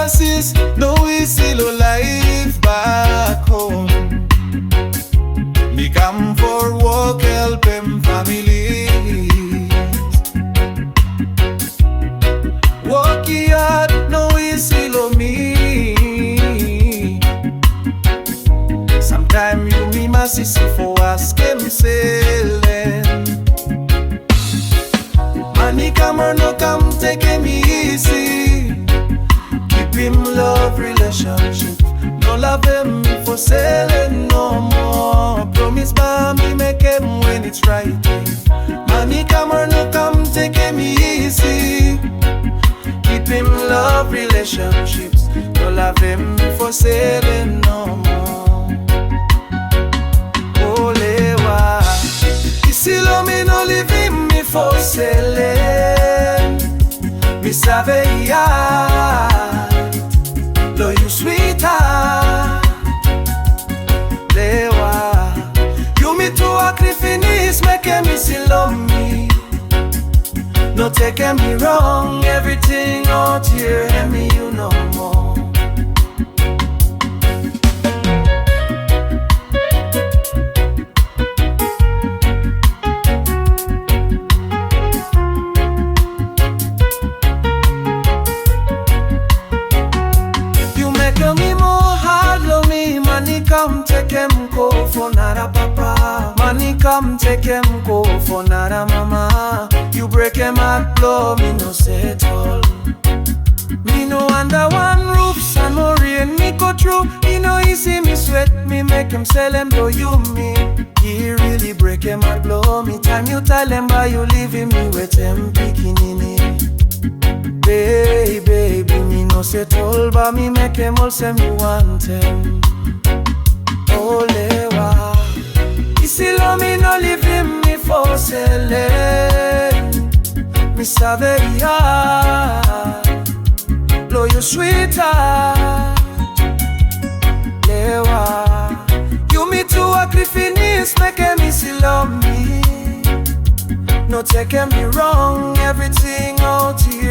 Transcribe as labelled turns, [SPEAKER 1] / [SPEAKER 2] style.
[SPEAKER 1] masses, no we see low life back home. Me come for work, help them families. Work hard, no we see low me. Sometime you me masses for ask him selling. Money come or no come, take him easy. Keep him love relationship. No love him for selling no more. Promise by me make him when it's right. Money come or no come, take him easy. Keep him love relationships. No love him for selling no more. Olewa, you still love me, no leave him me for selling. Me save ya, lo you sweetheart. Lewa, you me to a cliffinis, make me still love me. No take me wrong, everything out here, and me you no more. Come take him go for nada papa. Money come take him go for nada mama. You break him heart blow, me no settle. Me no under one roof, sun no rain, me go through. Me no easy, me sweat, me make him sell him blow you me. He really break him heart blow me. Time you tell him by you leaving me with him picking in it. Baby, me no settle, but me make him all say me want him. Olewa, you still love me, no leave him me for selling. Me save ya, blow you sweetheart. Lewa, you me to a cliffinis, make me still love me. No take me wrong, everything out here.